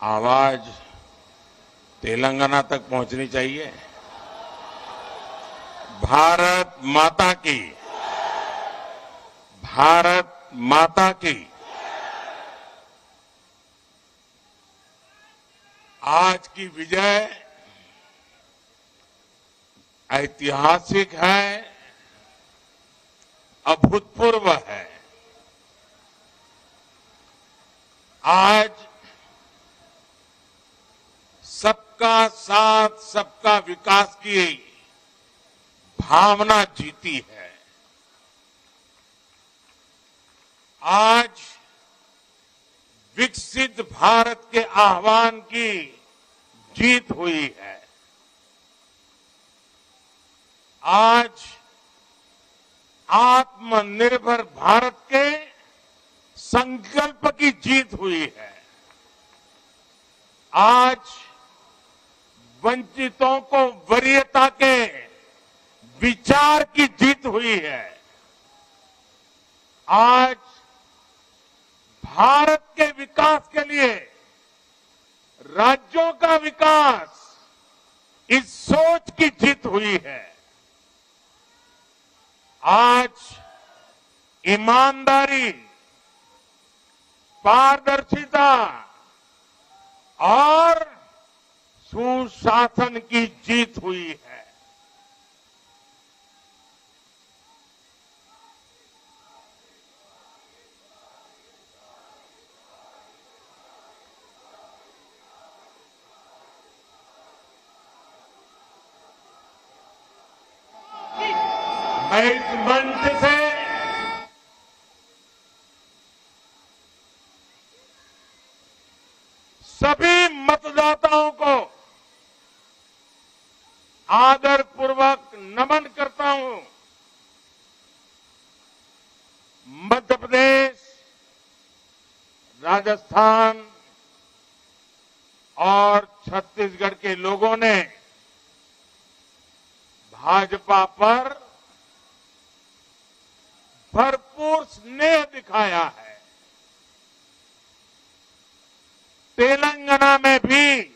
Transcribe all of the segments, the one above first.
आवाज तेलंगाना तक पहुंचनी चाहिए। भारत माता की, भारत माता की। आज की विजय ऐतिहासिक है, अभूतपूर्व है। आज सबका साथ, सबका विकास की भावना जीती है। आज विकसित भारत के आह्वान की जीत हुई है। आज आत्मनिर्भर भारत के संकल्प की जीत हुई है। आज वंचितों को वरीयता के विचार की जीत हुई है। आज भारत के विकास के लिए राज्यों का विकास, इस सोच की जीत हुई है। आज ईमानदारी, पारदर्शिता और सुशासन की जीत हुई है। मैं इस मंच से सभी मतदाताओं को आदरपूर्वक नमन करता हूं। मध्य प्रदेश, राजस्थान और छत्तीसगढ़ के लोगों ने भाजपा पर भरपूर स्नेह दिखाया है। तेलंगाना में भी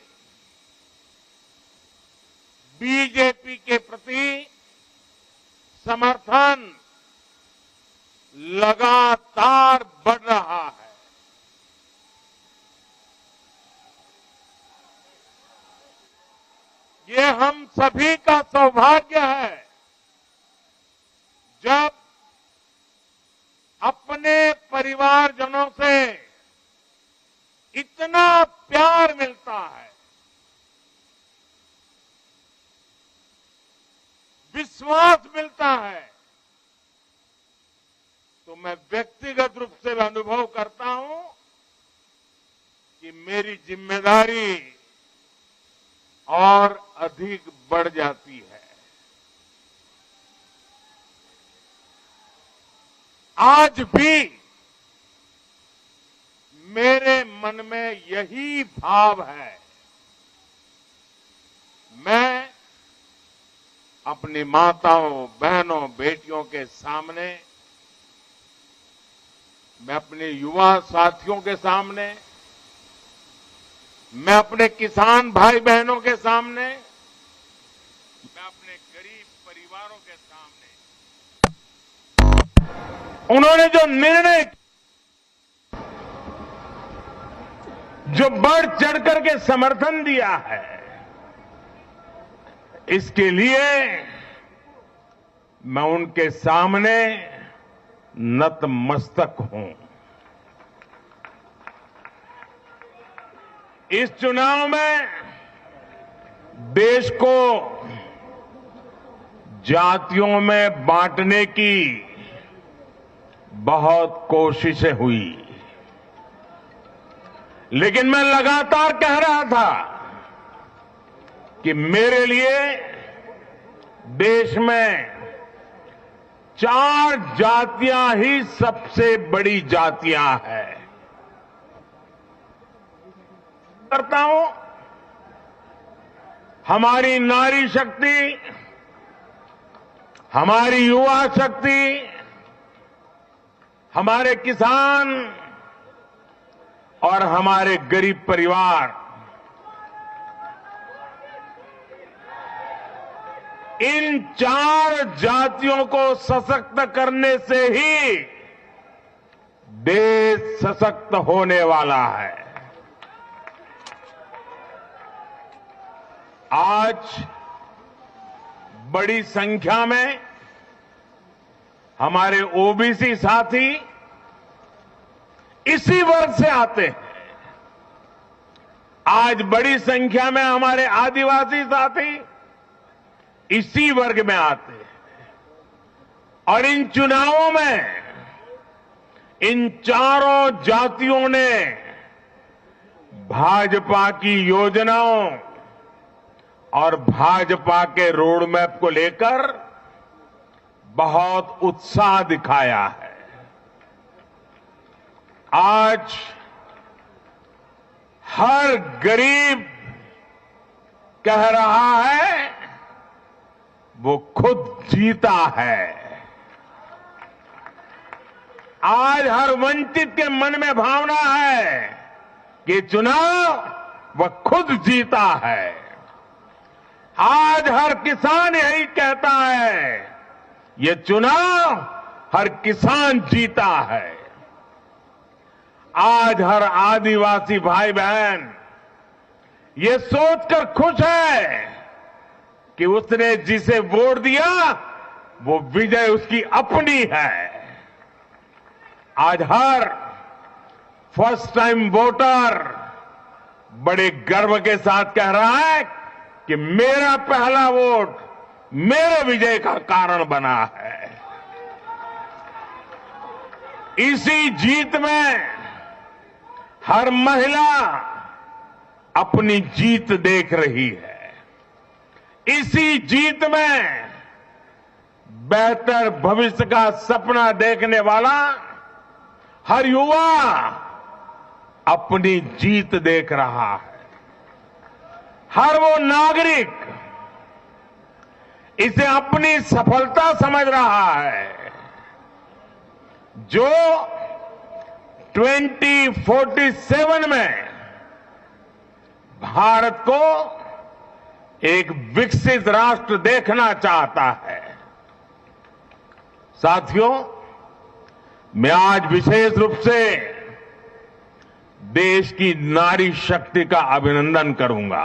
बीजेपी के प्रति समर्थन लगातार बढ़ रहा है। ये हम सभी का सौभाग्य है जब अपने परिवारजनों से इतना प्यार मिलता है, विश्वास मिलता है। तो मैं व्यक्तिगत रूप से अनुभव करता हूं कि मेरी जिम्मेदारी और अधिक बढ़ जाती है। आज भी मेरे मन में यही भाव है। मैं अपनी माताओं, बहनों, बेटियों के सामने, मैं अपने युवा साथियों के सामने, मैं अपने किसान भाई बहनों के सामने, मैं अपने गरीब परिवारों के सामने उन्होंने जो निर्णय, जो बढ़ चढ़ करके समर्थन दिया है, इसके लिए मैं उनके सामने नतमस्तक हूं। इस चुनाव में देश को जातियों में बांटने की बहुत कोशिशें हुई, लेकिन मैं लगातार कह रहा था कि मेरे लिए देश में 4 जातियां ही सबसे बड़ी जातियां हैं। करता हूं, हमारी नारी शक्ति, हमारी युवा शक्ति, हमारे किसान, और हमारे गरीब परिवार, इन 4 जातियों को सशक्त करने से ही देश सशक्त होने वाला है। आज बड़ी संख्या में हमारे ओबीसी साथी इसी वर्ग से आते हैं। आज बड़ी संख्या में हमारे आदिवासी साथी इसी वर्ग में आते हैं। और इन चुनावों में इन चारों जातियों ने भाजपा की योजनाओं और भाजपा के रोड मैप को लेकर बहुत उत्साह दिखाया है। आज हर गरीब कह रहा है वो खुद जीता है। आज हर वंचित के मन में भावना है कि चुनाव वह खुद जीता है। आज हर किसान यही कहता है, ये चुनाव हर किसान जीता है। आज हर आदिवासी भाई बहन ये सोचकर खुश है कि उसने जिसे वोट दिया वो विजय उसकी अपनी है। आज हर फर्स्ट टाइम वोटर बड़े गर्व के साथ कह रहा है कि मेरा पहला वोट मेरे विजय का कारण बना है। इसी जीत में हर महिला अपनी जीत देख रही है। इसी जीत में बेहतर भविष्य का सपना देखने वाला हर युवा अपनी जीत देख रहा है। हर वो नागरिक इसे अपनी सफलता समझ रहा है जो 2047 में भारत को एक विकसित राष्ट्र देखना चाहता है। साथियों, मैं आज विशेष रूप से देश की नारी शक्ति का अभिनंदन करूंगा।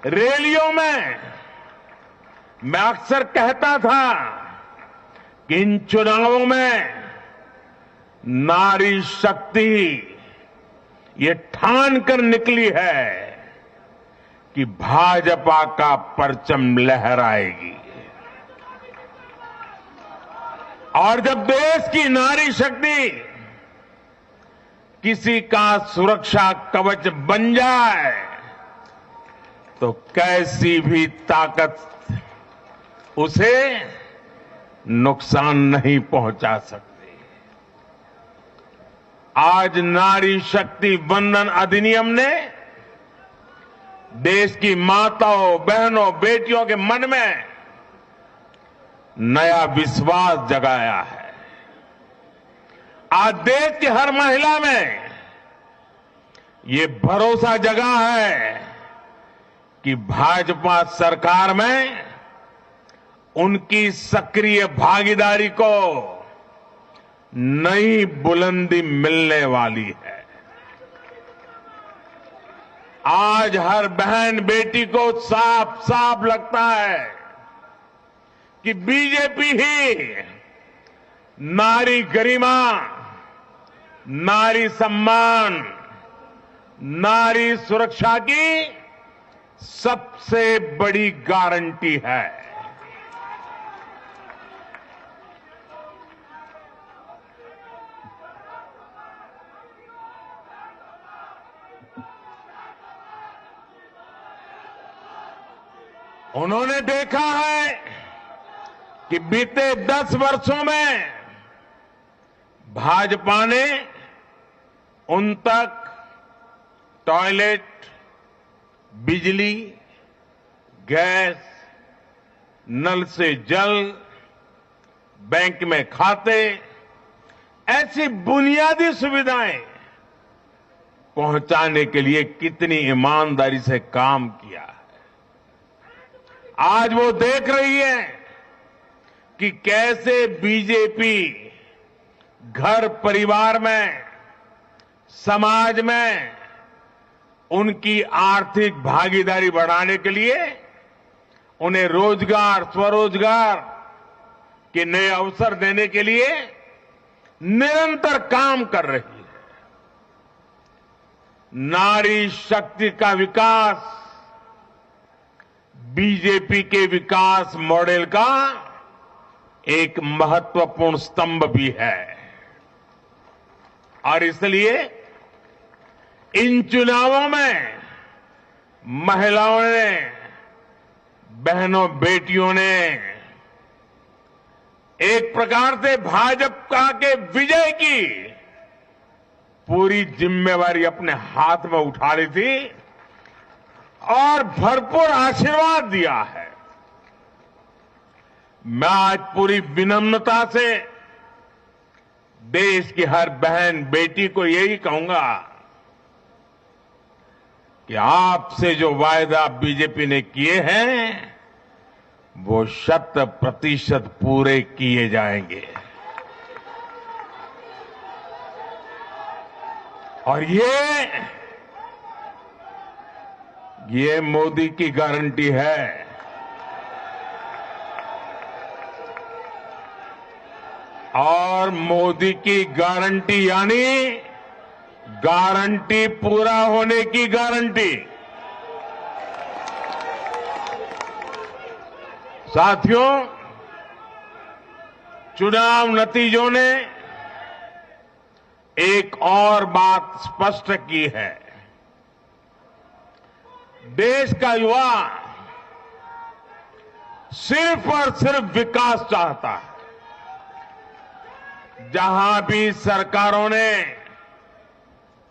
रैलियों में मैं अक्सर कहता था कि इन चुनावों में नारी शक्ति ये ठान कर निकली है कि भाजपा का परचम लहराएगी। और जब देश की नारी शक्ति किसी का सुरक्षा कवच बन जाए तो कैसी भी ताकत उसे नुकसान नहीं पहुंचा सकती। आज नारी शक्ति वंदन अधिनियम ने देश की माताओं, बहनों, बेटियों के मन में नया विश्वास जगाया है। आज देश की हर महिला में ये भरोसा जगा है कि भाजपा सरकार में उनकी सक्रिय भागीदारी को नई बुलंदी मिलने वाली है। आज हर बहन बेटी को साफ साफ लगता है कि बीजेपी ही नारी गरिमा, नारी सम्मान, नारी सुरक्षा की सबसे बड़ी गारंटी है। उन्होंने देखा है कि बीते 10 वर्षों में भाजपा ने उन तक टॉयलेट, बिजली, गैस, नल से जल, बैंक में खाते, ऐसी बुनियादी सुविधाएं पहुंचाने के लिए कितनी ईमानदारी से काम किया है। आज वो देख रही है कि कैसे बीजेपी घर परिवार में, समाज में उनकी आर्थिक भागीदारी बढ़ाने के लिए उन्हें रोजगार, स्वरोजगार के नए अवसर देने के लिए निरंतर काम कर रही है। नारी शक्ति का विकास बीजेपी के विकास मॉडल का एक महत्वपूर्ण स्तंभ भी है और इसलिए इन चुनावों में महिलाओं ने, बहनों, बेटियों ने एक प्रकार से भाजपा के विजय की पूरी जिम्मेवारी अपने हाथ में उठा ली थी और भरपूर आशीर्वाद दिया है। मैं आज पूरी विनम्रता से देश की हर बहन बेटी को यही कहूंगा कि आपसे जो वायदा बीजेपी ने किए हैं वो 100% पूरे किए जाएंगे और ये मोदी की गारंटी है। और मोदी की गारंटी यानी गारंटी पूरा होने की गारंटी। साथियों, चुनाव नतीजों ने एक और बात स्पष्ट की है। देश का युवा सिर्फ और सिर्फ विकास चाहता है। जहां भी सरकारों ने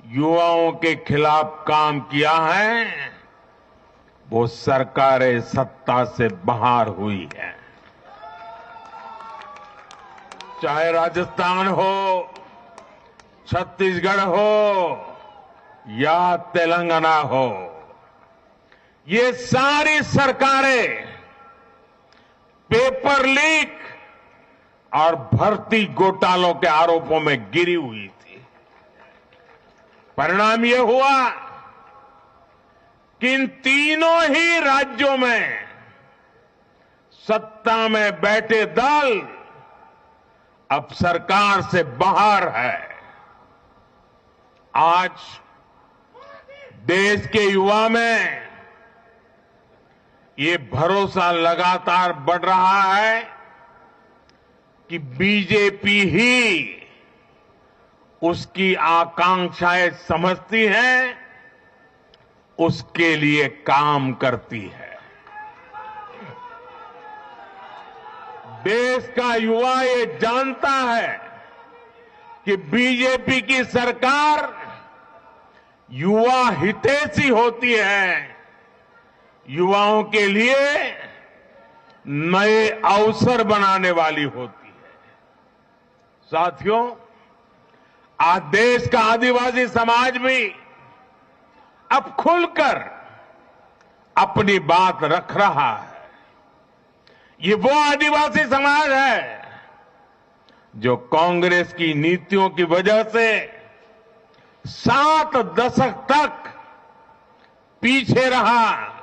युवाओं के खिलाफ काम किया है वो सरकारें सत्ता से बाहर हुई है। चाहे राजस्थान हो, छत्तीसगढ़ हो या तेलंगाना हो, ये सारी सरकारें पेपर लीक और भर्ती घोटालों के आरोपों में गिरी हुई थी। परिणाम यह हुआ कि इन तीनों ही राज्यों में सत्ता में बैठे दल अब सरकार से बाहर है। आज देश के युवा में ये भरोसा लगातार बढ़ रहा है कि बीजेपी ही उसकी आकांक्षाएं समझती है, उसके लिए काम करती है। देश का युवा ये जानता है कि बीजेपी की सरकार युवा हितैषी होती है, युवाओं के लिए नए अवसर बनाने वाली होती है। साथियों, आज देश का आदिवासी समाज भी अब खुलकर अपनी बात रख रहा है। ये वो आदिवासी समाज है जो कांग्रेस की नीतियों की वजह से 7 दशक तक पीछे रहा,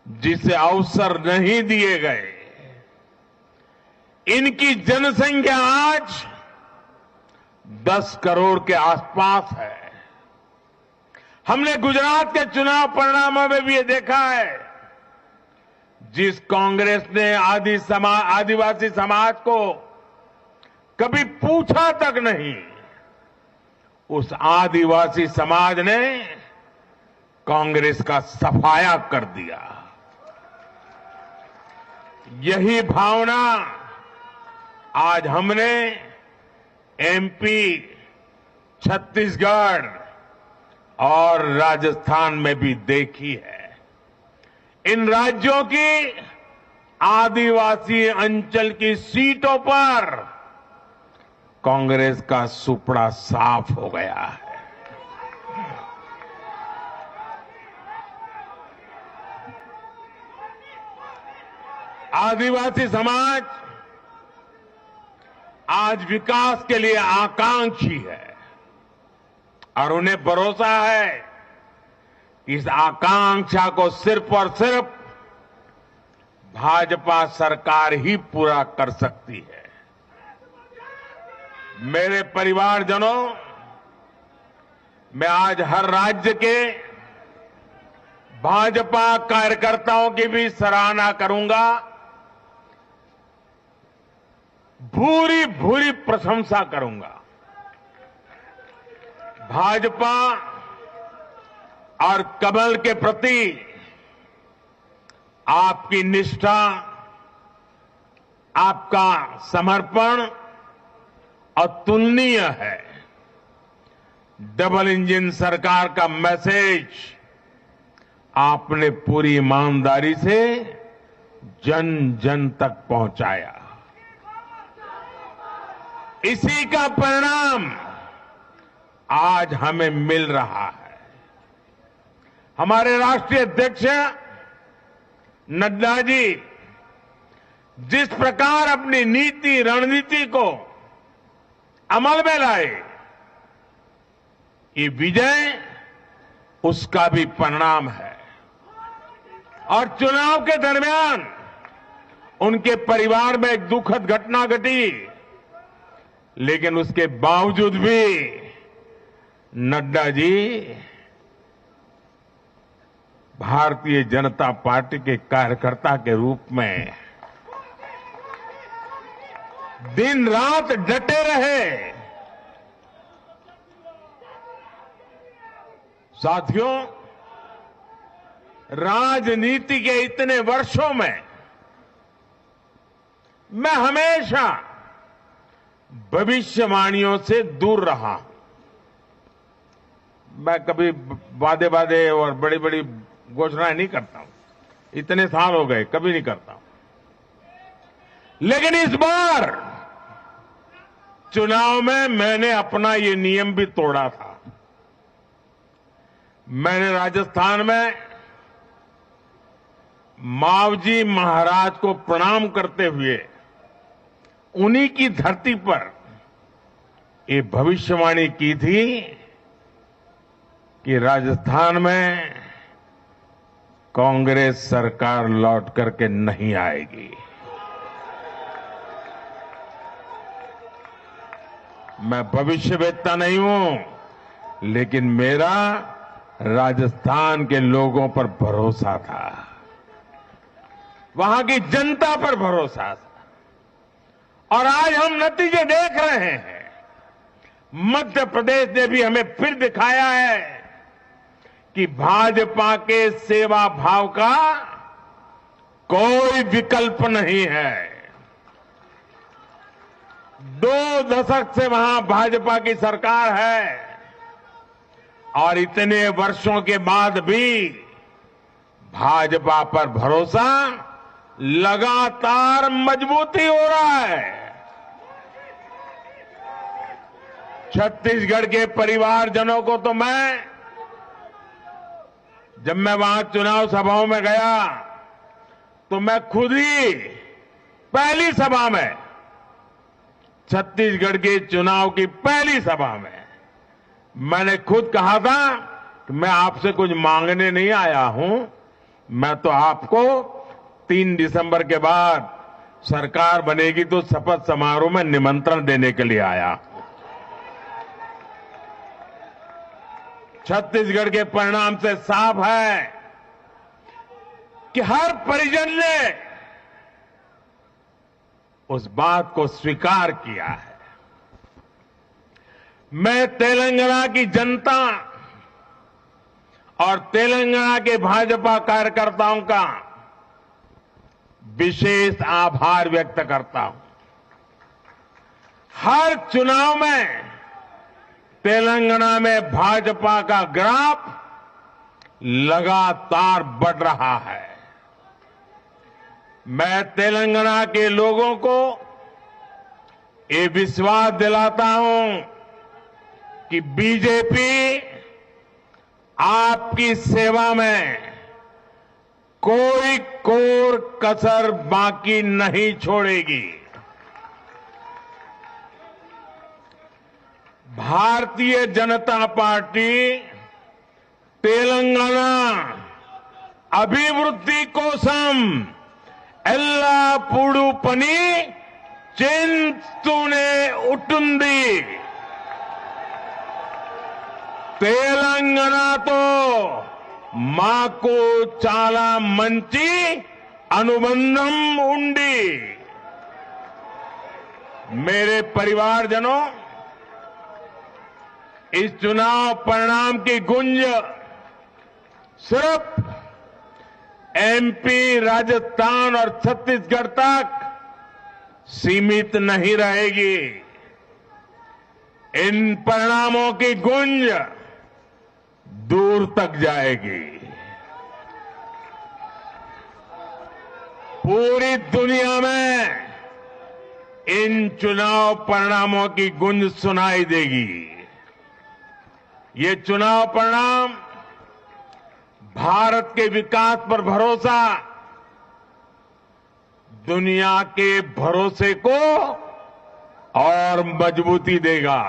जिसे अवसर नहीं दिए गए। इनकी जनसंख्या आज 10 करोड़ के आसपास है। हमने गुजरात के चुनाव परिणामों में भी ये देखा है, जिस कांग्रेस ने आदिवासी समाज को कभी पूछा तक नहीं, उस आदिवासी समाज ने कांग्रेस का सफाया कर दिया। यही भावना आज हमने एमपी, छत्तीसगढ़ और राजस्थान में भी देखी है। इन राज्यों की आदिवासी अंचल की सीटों पर कांग्रेस का सुपड़ा साफ हो गया है। आदिवासी समाज आज विकास के लिए आकांक्षी है और उन्हें भरोसा है कि इस आकांक्षा को सिर्फ और सिर्फ भाजपा सरकार ही पूरा कर सकती है। मेरे परिवारजनों, मैं आज हर राज्य के भाजपा कार्यकर्ताओं की भी सराहना करूंगा, भूरी भूरी प्रशंसा करूंगा। भाजपा और कमल के प्रति आपकी निष्ठा, आपका समर्पण अतुलनीय है। डबल इंजन सरकार का मैसेज आपने पूरी ईमानदारी से जन जन तक पहुंचाया। इसी का परिणाम आज हमें मिल रहा है। हमारे राष्ट्रीय अध्यक्ष नड्डा जी जिस प्रकार अपनी नीति रणनीति को अमल में लाए, ये विजय उसका भी परिणाम है। और चुनाव के दरमियान उनके परिवार में एक दुखद घटना घटी, लेकिन उसके बावजूद भी नड्डा जी भारतीय जनता पार्टी के कार्यकर्ता के रूप में दिन रात डटे रहे। साथियों, राजनीति के इतने वर्षों में मैं हमेशा भविष्यवाणियों से दूर रहा हूं। मैं कभी वादे वादे और बड़ी बड़ी घोषणाएं नहीं करता हूं। इतने साल हो गए, कभी नहीं करता हूं। लेकिन इस बार चुनाव में मैंने अपना ये नियम भी तोड़ा था। मैंने राजस्थान में मावजी महाराज को प्रणाम करते हुए उन्हीं की धरती पर ये भविष्यवाणी की थी कि राजस्थान में कांग्रेस सरकार लौट करके नहीं आएगी। मैं भविष्यवेत्ता नहीं हूं, लेकिन मेरा राजस्थान के लोगों पर भरोसा था, वहां की जनता पर भरोसा था। और आज हम नतीजे देख रहे हैं। मध्य प्रदेश ने भी हमें फिर दिखाया है कि भाजपा के सेवा भाव का कोई विकल्प नहीं है। 2 दशक से वहां भाजपा की सरकार है और इतने वर्षों के बाद भी भाजपा पर भरोसा लगातार मजबूती हो रहा है। छत्तीसगढ़ के परिवारजनों को तो जब मैं वहां चुनाव सभाओं में गया तो मैं खुद ही पहली सभा में, छत्तीसगढ़ के चुनाव की पहली सभा में मैंने खुद कहा था कि मैं आपसे कुछ मांगने नहीं आया हूं, मैं तो आपको 3 दिसंबर के बाद सरकार बनेगी तो शपथ समारोह में निमंत्रण देने के लिए आया। छत्तीसगढ़ के परिणाम से साफ है कि हर परिजन ने उस बात को स्वीकार किया है। मैं तेलंगाना की जनता और तेलंगाना के भाजपा कार्यकर्ताओं का विशेष आभार व्यक्त करता हूं। हर चुनाव में तेलंगाना में भाजपा का ग्राफ लगातार बढ़ रहा है। मैं तेलंगाना के लोगों को ये विश्वास दिलाता हूं कि बीजेपी आपकी सेवा में कोई कोर कसर बाकी नहीं छोड़ेगी। भारतीय जनता पार्टी तेलंगाना अभिवृद्धि कोसम एल्लापूडू पनी చేస్తూనే ఉంటుంది। తెలంగాణతో మాకు చాలా మంచి అనుబంధం ఉంది। मेरे परिवारजनों, इस चुनाव परिणाम की गुंज सिर्फ एमपी, राजस्थान और छत्तीसगढ़ तक सीमित नहीं रहेगी। इन परिणामों की गुंज दूर तक जाएगी। पूरी दुनिया में इन चुनाव परिणामों की गुंज सुनाई देगी। ये चुनाव परिणाम भारत के विकास पर भरोसा, दुनिया के भरोसे को और मजबूती देगा।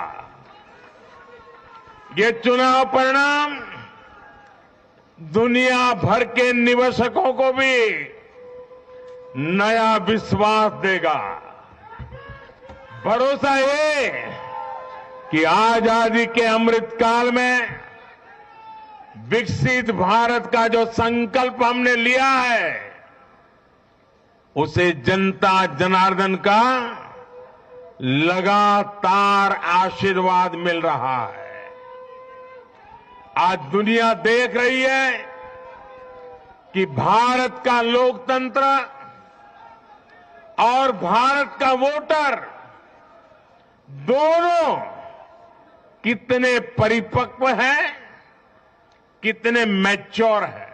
ये चुनाव परिणाम दुनिया भर के निवेशकों को भी नया विश्वास देगा। भरोसा ये कि आजादी के अमृत काल में विकसित भारत का जो संकल्प हमने लिया है, उसे जनता जनार्दन का लगातार आशीर्वाद मिल रहा है। आज दुनिया देख रही है कि भारत का लोकतंत्र और भारत का वोटर दोनों कितने परिपक्व हैं, कितने मैच्योर हैं।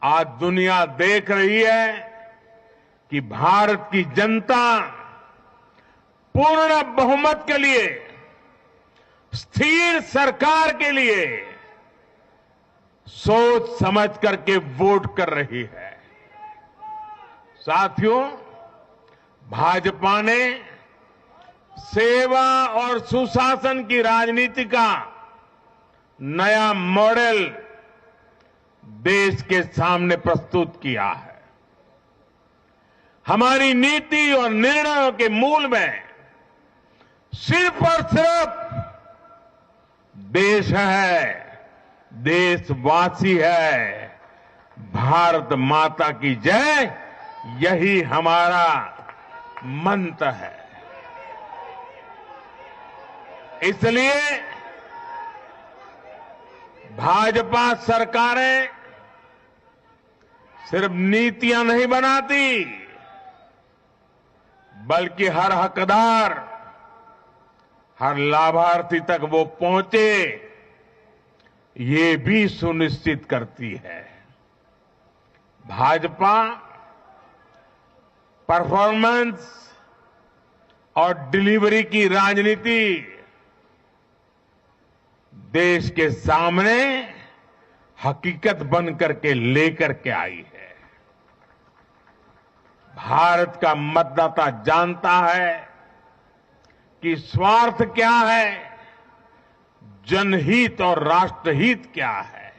आज दुनिया देख रही है कि भारत की जनता पूर्ण बहुमत के लिए, स्थिर सरकार के लिए सोच समझ करके वोट कर रही है। साथियों, भाजपा ने सेवा और सुशासन की राजनीति का नया मॉडल देश के सामने प्रस्तुत किया है। हमारी नीति और निर्णयों के मूल में सिर्फ और सिर्फ देश है, देशवासी है, भारत माता की जय, यही हमारा मंत्र है। इसलिए भाजपा सरकारें सिर्फ नीतियां नहीं बनाती, बल्कि हर हकदार, हर लाभार्थी तक वो पहुंचे, ये भी सुनिश्चित करती है। भाजपा परफॉर्मेंस और डिलीवरी की राजनीति देश के सामने हकीकत बन करके लेकर के आई है। भारत का मतदाता जानता है कि स्वार्थ क्या है, जनहित और राष्ट्रहित क्या है।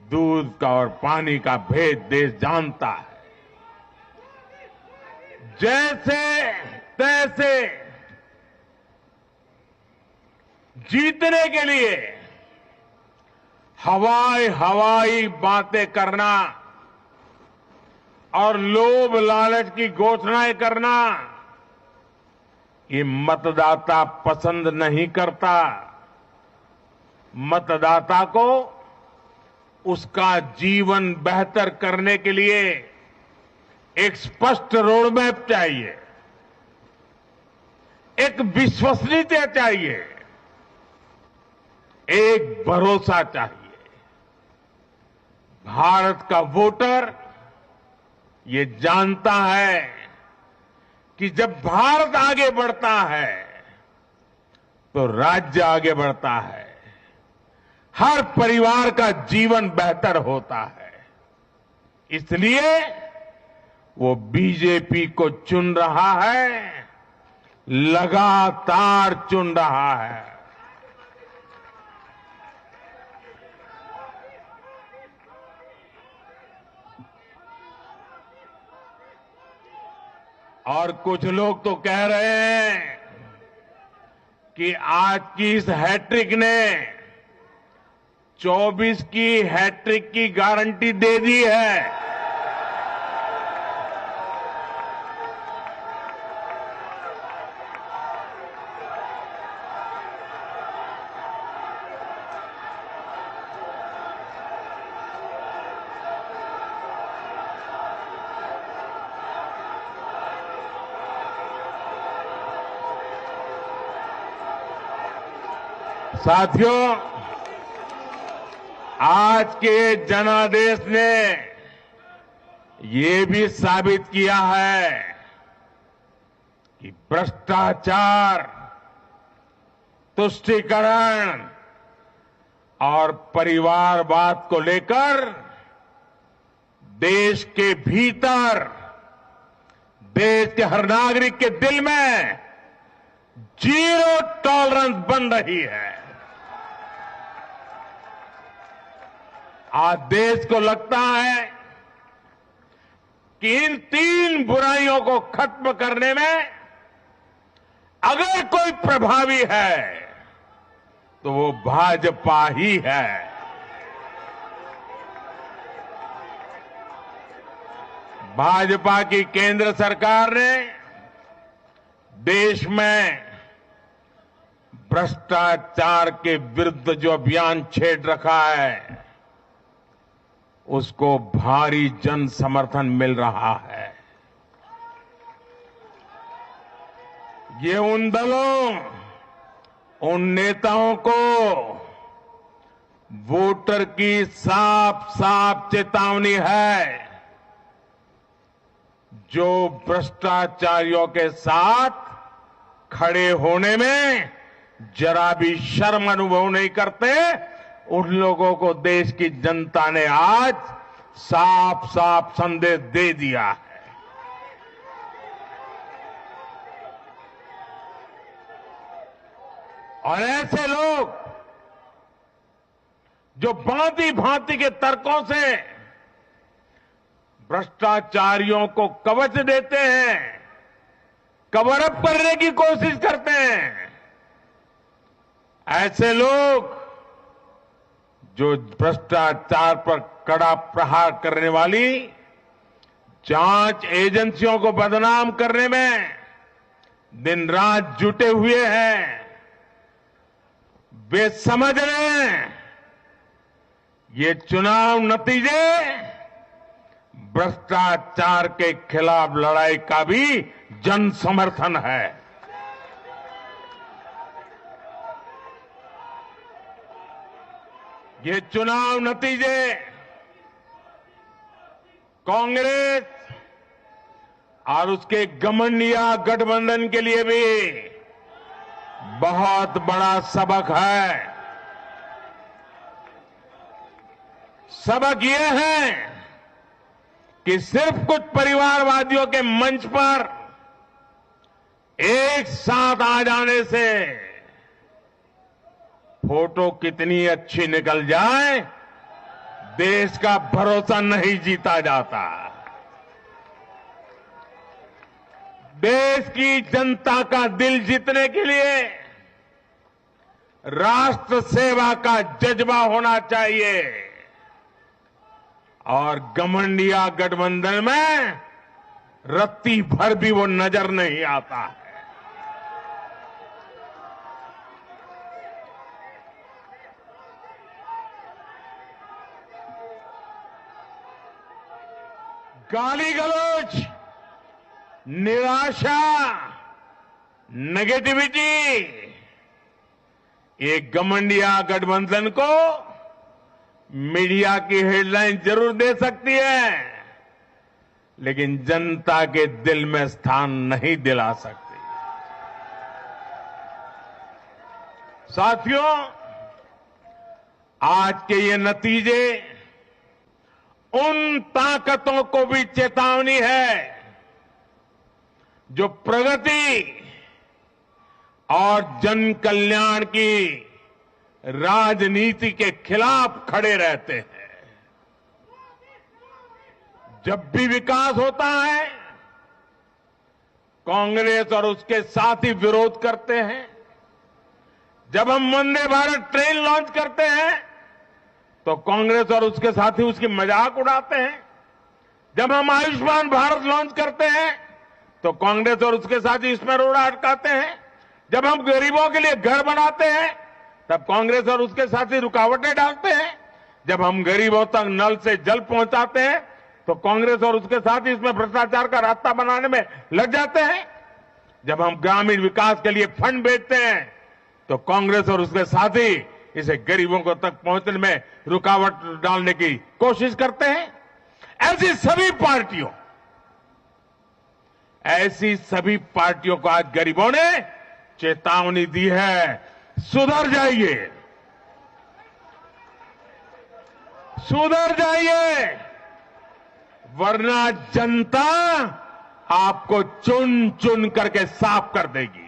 दूध का और पानी का भेद देश जानता है। जैसे तैसे जीतने के लिए हवाई बातें करना और लोभ लालच की घोषणाएं करना, ये मतदाता पसंद नहीं करता। मतदाता को उसका जीवन बेहतर करने के लिए एक स्पष्ट रोडमैप चाहिए, एक विश्वसनीयता चाहिए, एक भरोसा चाहिए। भारत का वोटर ये जानता है कि जब भारत आगे बढ़ता है तो राज्य आगे बढ़ता है, हर परिवार का जीवन बेहतर होता है। इसलिए वो बीजेपी को चुन रहा है, लगातार चुन रहा है। और कुछ लोग तो कह रहे हैं कि आज की इस हैट्रिक ने 24 की हैट्रिक की गारंटी दे दी है। साथियों, आज के जनादेश ने ये भी साबित किया है कि भ्रष्टाचार, तुष्टीकरण और परिवारवाद को लेकर देश के भीतर, देश के हर नागरिक के दिल में जीरो टॉलरेंस बन रही है। आज देश को लगता है कि इन 3 बुराइयों को खत्म करने में अगर कोई प्रभावी है तो वो भाजपा ही है। भाजपा की केंद्र सरकार ने देश में भ्रष्टाचार के विरुद्ध जो अभियान छेड़ रखा है उसको भारी जन समर्थन मिल रहा है। ये उन दलों, उन नेताओं को वोटर की साफ साफ चेतावनी है जो भ्रष्टाचारियों के साथ खड़े होने में जरा भी शर्म अनुभव नहीं करते। उन लोगों को देश की जनता ने आज साफ साफ संदेश दे दिया है। और ऐसे लोग जो भांति भांति के तर्कों से भ्रष्टाचारियों को कवच देते हैं, कवर अप करने की कोशिश करते हैं, ऐसे लोग जो भ्रष्टाचार पर कड़ा प्रहार करने वाली जांच एजेंसियों को बदनाम करने में दिन रात जुटे हुए हैं, वे समझ रहे हैं ये चुनाव नतीजे भ्रष्टाचार के खिलाफ लड़ाई का भी जन समर्थन है। ये चुनाव नतीजे कांग्रेस और उसके घमंडिया गठबंधन के लिए भी बहुत बड़ा सबक है। सबक ये है कि सिर्फ कुछ परिवारवादियों के मंच पर एक साथ आ जाने से फोटो कितनी अच्छी निकल जाए, देश का भरोसा नहीं जीता जाता। देश की जनता का दिल जीतने के लिए राष्ट्र सेवा का जज्बा होना चाहिए और घमंडिया गठबंधन में रत्ती भर भी वो नजर नहीं आता है। गाली गलौज, निराशा, नेगेटिविटी, ये घमंडिया गठबंधन को मीडिया की हेडलाइन जरूर दे सकती है, लेकिन जनता के दिल में स्थान नहीं दिला सकती। साथियों, आज के ये नतीजे उन ताकतों को भी चेतावनी है जो प्रगति और जन कल्याण की राजनीति के खिलाफ खड़े रहते हैं। जब भी विकास होता है, कांग्रेस और उसके साथी विरोध करते हैं। जब हम वंदे भारत ट्रेन लॉन्च करते हैं तो कांग्रेस और उसके साथी उसकी मजाक उड़ाते हैं। जब हम आयुष्मान भारत लॉन्च करते हैं तो कांग्रेस और उसके साथी इसमें रोड़ा अटकाते हैं। जब हम गरीबों के लिए घर बनाते हैं तब कांग्रेस और उसके साथी रुकावटें डालते हैं। जब हम गरीबों तक नल से जल पहुंचाते हैं तो कांग्रेस और उसके साथी इसमें भ्रष्टाचार का रास्ता बनाने में लग जाते हैं। जब हम ग्रामीण विकास के लिए फंड भेजते हैं तो कांग्रेस और उसके साथी इसे गरीबों को तक पहुंचने में रुकावट डालने की कोशिश करते हैं। ऐसी सभी पार्टियों को आज गरीबों ने चेतावनी दी है, सुधर जाइए, सुधर जाइए, वरना जनता आपको चुन चुन करके साफ कर देगी।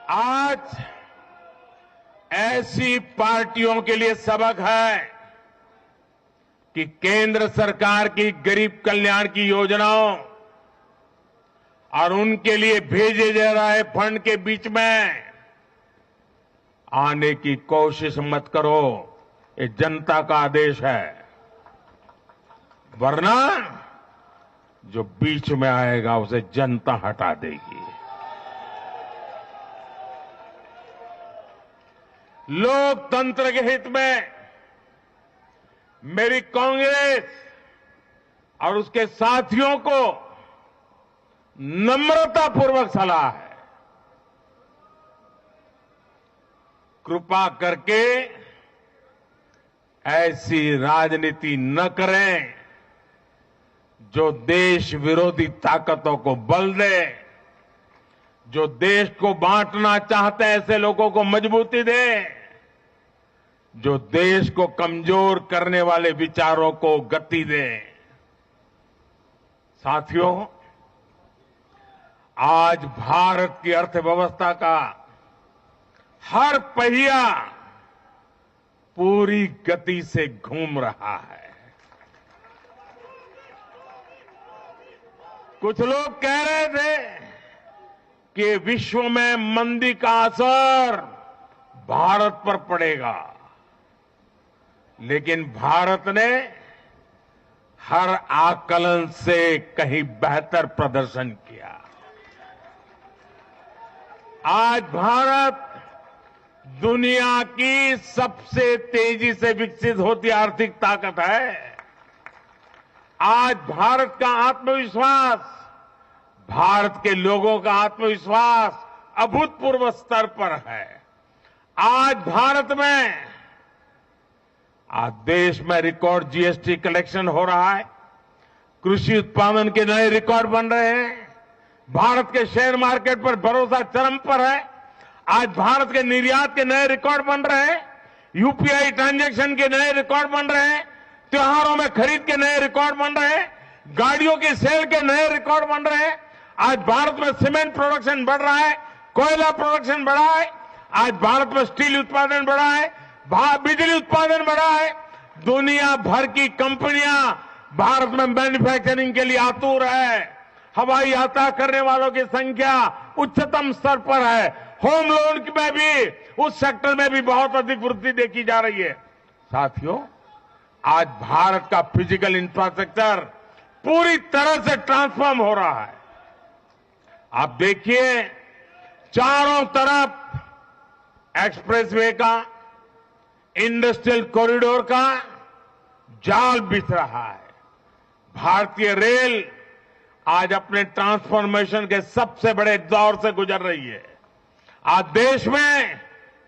आज ऐसी पार्टियों के लिए सबक है कि केंद्र सरकार की गरीब कल्याण की योजनाओं और उनके लिए भेजे जा रहे फंड के बीच में आने की कोशिश मत करो। ये जनता का आदेश है, वरना जो बीच में आएगा उसे जनता हटा देगी। लोकतंत्र के हित में मेरी कांग्रेस और उसके साथियों को नम्रतापूर्वक सलाह है, कृपा करके ऐसी राजनीति न करें जो देश विरोधी ताकतों को बल दे, जो देश को बांटना चाहते हैं ऐसे लोगों को मजबूती दे, जो देश को कमजोर करने वाले विचारों को गति दे। साथियों, आज भारत की अर्थव्यवस्था का हर पहिया पूरी गति से घूम रहा है। कुछ लोग कह रहे थे कि विश्व में मंदी का असर भारत पर पड़ेगा, लेकिन भारत ने हर आकलन से कहीं बेहतर प्रदर्शन किया। आज भारत दुनिया की सबसे तेजी से विकसित होती आर्थिक ताकत है। आज भारत का आत्मविश्वास, भारत के लोगों का आत्मविश्वास अभूतपूर्व स्तर पर है। आज भारत में, आज देश में रिकॉर्ड जीएसटी कलेक्शन हो रहा है, कृषि उत्पादन के नए रिकॉर्ड बन रहे हैं, भारत के शेयर मार्केट पर भरोसा चरम पर है। आज भारत के निर्यात के नए रिकॉर्ड बन रहे हैं, यूपीआई ट्रांजैक्शन के नए रिकॉर्ड बन रहे हैं, त्योहारों में खरीद के नए रिकॉर्ड बन रहे हैं, गाड़ियों की सेल के नए रिकॉर्ड बन रहे हैं। आज भारत में सीमेंट प्रोडक्शन बढ़ रहा है, कोयला प्रोडक्शन बढ़ा है, आज भारत में स्टील उत्पादन बढ़ा है, बिजली उत्पादन बढ़ा है। दुनिया भर की कंपनियां भारत में मैन्युफैक्चरिंग के लिए आतुर है। हवाई यात्रा करने वालों की संख्या उच्चतम स्तर पर है। होम लोन में भी, उस सेक्टर में भी बहुत अधिक वृद्धि देखी जा रही है। साथियों, आज भारत का फिजिकल इंफ्रास्ट्रक्चर पूरी तरह से ट्रांसफॉर्म हो रहा है। आप देखिए, चारों तरफ एक्सप्रेसवे का, इंडस्ट्रियल कॉरिडोर का जाल बिछ रहा है। भारतीय रेल आज अपने ट्रांसफॉर्मेशन के सबसे बड़े दौर से गुजर रही है। आज देश में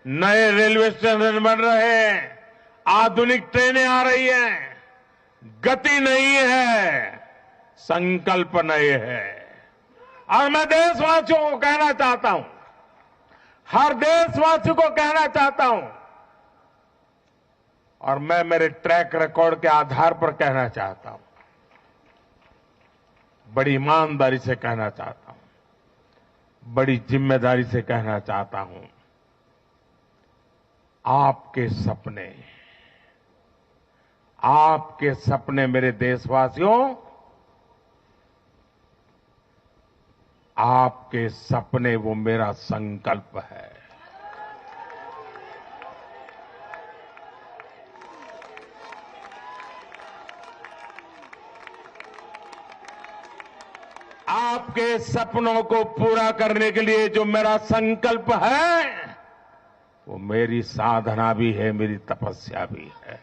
नए रेलवे स्टेशन बन रहे हैं, आधुनिक ट्रेनें आ रही हैं, गति नहीं है, संकल्प नए है। और मैं देशवासियों को कहना चाहता हूं, हर देशवासी को कहना चाहता हूं, और मैं मेरे ट्रैक रिकॉर्ड के आधार पर कहना चाहता हूं, बड़ी ईमानदारी से कहना चाहता हूं, बड़ी जिम्मेदारी से कहना चाहता हूं, आपके सपने मेरे देशवासियों, आपके सपने वो मेरा संकल्प है। आपके सपनों को पूरा करने के लिए जो मेरा संकल्प है, वो मेरी साधना भी है, मेरी तपस्या भी है।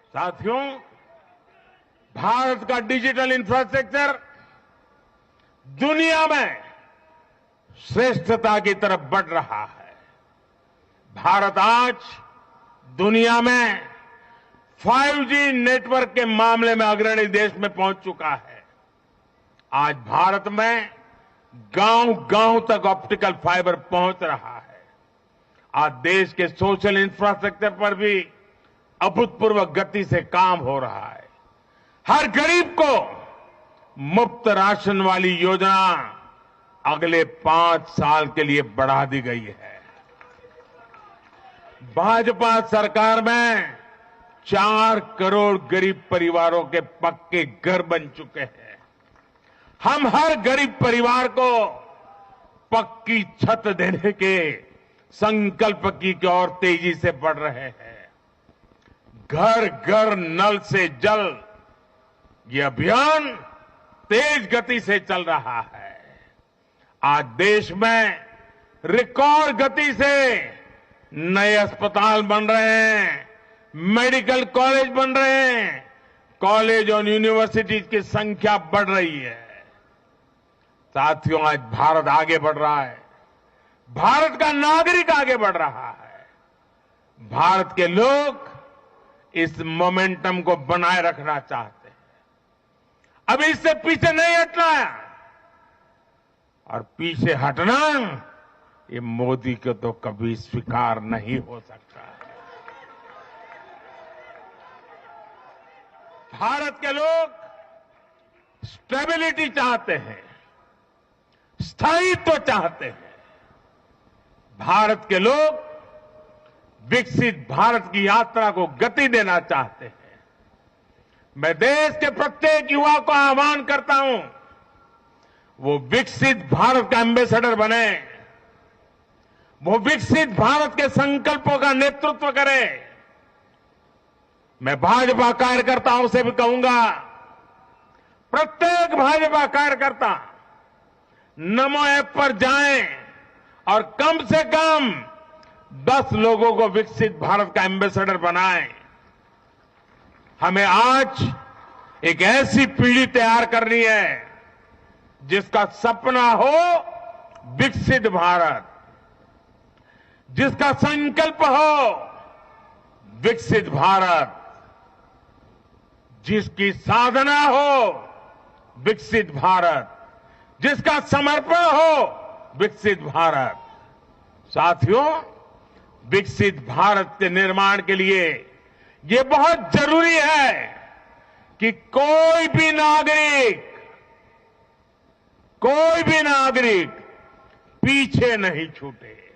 साथियों, भारत का डिजिटल इंफ्रास्ट्रक्चर दुनिया में श्रेष्ठता की तरफ बढ़ रहा है। भारत आज दुनिया में 5G नेटवर्क के मामले में अग्रणी देश में पहुंच चुका है। आज भारत में गांव-गांव तक ऑप्टिकल फाइबर पहुंच रहा है। आज देश के सोशल इंफ्रास्ट्रक्चर पर भी अभूतपूर्व गति से काम हो रहा है। हर गरीब को मुफ्त राशन वाली योजना अगले 5 साल के लिए बढ़ा दी गई है। भाजपा सरकार में 4 करोड़ गरीब परिवारों के पक्के घर बन चुके हैं। हम हर गरीब परिवार को पक्की छत देने के संकल्प की ओर तेजी से बढ़ रहे हैं। घर घर नल से जल, ये अभियान तेज गति से चल रहा है। आज देश में रिकॉर्ड गति से नए अस्पताल बन रहे हैं, मेडिकल कॉलेज बन रहे हैं, कॉलेज और यूनिवर्सिटीज की संख्या बढ़ रही है। साथियों, आज भारत आगे बढ़ रहा है, भारत का नागरिक आगे बढ़ रहा है। भारत के लोग इस मोमेंटम को बनाए रखना चाहते हैं। अब इससे पीछे नहीं हटना है, और पीछे हटना ये मोदी को तो कभी स्वीकार नहीं हो सकता। भारत के लोग स्टेबिलिटी चाहते हैं, स्थायित्व चाहते हैं। भारत के लोग विकसित भारत की यात्रा को गति देना चाहते हैं। मैं देश के प्रत्येक युवा को आह्वान करता हूं, वो विकसित भारत का एम्बेसडर बने, वो विकसित भारत के संकल्पों का नेतृत्व करे। मैं भाजपा कार्यकर्ताओं से भी कहूंगा, प्रत्येक भाजपा कार्यकर्ता नमो ऐप पर जाएं और कम से कम 10 लोगों को विकसित भारत का एम्बेसडर बनाएं। हमें आज एक ऐसी पीढ़ी तैयार करनी है जिसका सपना हो विकसित भारत, जिसका संकल्प हो विकसित भारत, जिसकी साधना हो विकसित भारत, जिसका समर्पण हो विकसित भारत। साथियों, विकसित भारत के निर्माण के लिए ये बहुत जरूरी है कि कोई भी नागरिक पीछे नहीं छूटे।